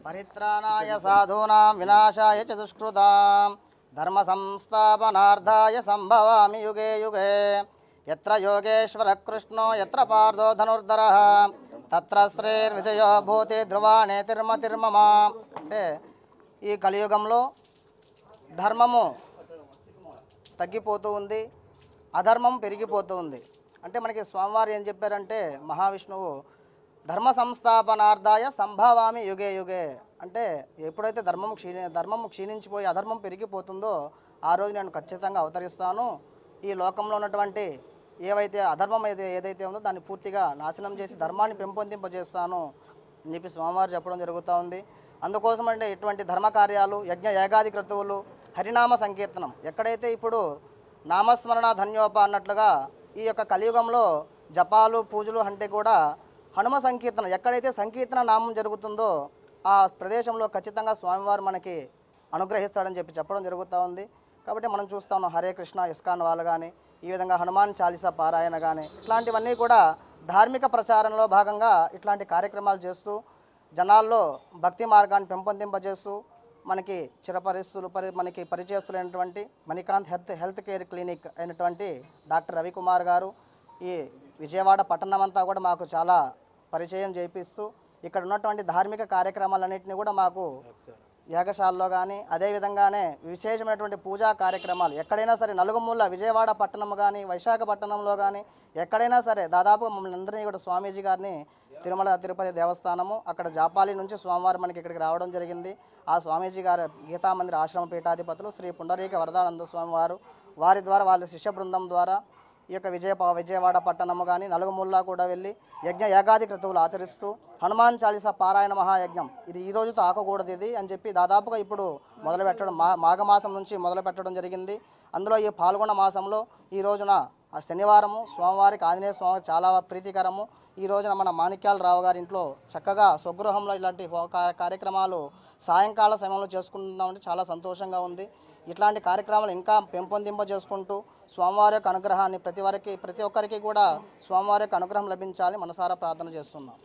పరిత్రాణాయ సాధూనాం వినాశాయ చ దుష్కృతాం ధర్మ సంస్థాపనార్థాయ సంభవామి యుగే యుగే. యత్ర యోగేశ్వర కృష్ణో యత్ర పార్థో ధనుర్ధరః తత్ర శ్రీర్విజయో భూతి ధ్రువాణే తిర్మతిర్మమ. అంటే ఈ కలియుగంలో ధర్మము తగ్గిపోతూ ఉంది, అధర్మం పెరిగిపోతూ ఉంది. అంటే మనకి స్వామివారు ఏం చెప్పారంటే మహావిష్ణువు ధర్మ సంస్థాపనార్థాయ సంభవామి యుగే యుగే. అంటే ఎప్పుడైతే ధర్మం క్షీణించిపోయి అధర్మం పెరిగిపోతుందో ఆ రోజు నేను ఖచ్చితంగా అవతరిస్తాను. ఈ లోకంలో ఉన్నటువంటి ఏవైతే అధర్మం ఏదైతే ఉందో దాన్ని పూర్తిగా నాశనం చేసి ధర్మాన్ని పెంపొందింపజేస్తాను అని చెప్పి స్వామివారు చెప్పడం జరుగుతూ ఉంది. అందుకోసం అంటే ఇటువంటి ధర్మ కార్యాలు, యజ్ఞ యాగాది క్రతువులు, హరినామ సంకీర్తనం, ఎక్కడైతే ఇప్పుడు నామస్మరణ ధన్యోప అన్నట్లుగా ఈ యొక్క కలియుగంలో జపాలు పూజలు అంటే కూడా హనుమ సంకీర్తన, ఎక్కడైతే సంకీర్తన నామం జరుగుతుందో ఆ ప్రదేశంలో ఖచ్చితంగా స్వామివారు మనకి అనుగ్రహిస్తాడని చెప్పి చెప్పడం జరుగుతూ ఉంది. కాబట్టి మనం చూస్తా ఉన్నాం హరే కృష్ణ ఇస్కాన్ వాళ్ళు కానీ, ఈ విధంగా హనుమాన్ చాలీసా పారాయణ కానీ, ఇట్లాంటివన్నీ కూడా ధార్మిక ప్రచారంలో భాగంగా ఇట్లాంటి కార్యక్రమాలు చేస్తూ జనాల్లో భక్తి మార్గాన్ని పెంపొందింపజేస్తూ మనకి మనకి పరిచయస్తులైనటువంటి మణికాంత్ హెల్త్ కేర్ క్లినిక్ అయినటువంటి డాక్టర్ రవికుమార్ గారు ఈ విజయవాడ పట్టణం అంతా కూడా మాకు చాలా పరిచయం చేపిస్తూ ఇక్కడ ఉన్నటువంటి ధార్మిక కార్యక్రమాలన్నింటినీ కూడా మాకు యాగశాలలో కానీ అదేవిధంగానే విశేషమైనటువంటి పూజా కార్యక్రమాలు ఎక్కడైనా సరే నలుగుమూల విజయవాడ పట్టణం కానీ విశాఖపట్నంలో కానీ ఎక్కడైనా సరే దాదాపుగా మమ్మల్ని అందరినీ కూడా స్వామీజీ గారిని తిరుమల తిరుపతి దేవస్థానము అక్కడ జాపాలి నుంచి స్వామివారు మనకి ఇక్కడికి రావడం జరిగింది. ఆ స్వామీజీ గారు గీతామందిర ఆశ్రమ పీఠాధిపతులు శ్రీ పుండరీక వరదానంద స్వామివారు, వారి ద్వారా వాళ్ళ శిష్య బృందం ద్వారా ఈ యొక్క విజయవాడ పట్టణము కానీ నలుగుముల్లా కూడా వెళ్ళి యజ్ఞ యాగాది క్రతువులు ఆచరిస్తూ హనుమాన్ చాలీసా పారాయణ మహాయజ్ఞం ఇది ఈ రోజుతో ఆకకూడదు ఇది అని చెప్పి దాదాపుగా ఇప్పుడు మొదలుపెట్టడం మాఘమాసం నుంచి మొదలుపెట్టడం జరిగింది. అందులో ఈ పాల్గొన్న మాసంలో ఈ రోజున శనివారము స్వామివారికి ఆంజనేయ స్వామి చాలా ప్రీతికరము. ఈ రోజున మన మాణిక్యాలరావు గారి ఇంట్లో చక్కగా స్వగృహంలో ఇలాంటి కార్యక్రమాలు సాయంకాల సమయంలో చేసుకుంటున్నామంటే చాలా సంతోషంగా ఉంది. ఇట్లాంటి కార్యక్రమాలు ఇంకా పెంపొందింపజేసుకుంటూ స్వామివారి యొక్క అనుగ్రహాన్ని ప్రతి ఒక్కరికి కూడా స్వామివారి యొక్క అనుగ్రహం లభించాలని మనసారా ప్రార్థన చేస్తున్నాం.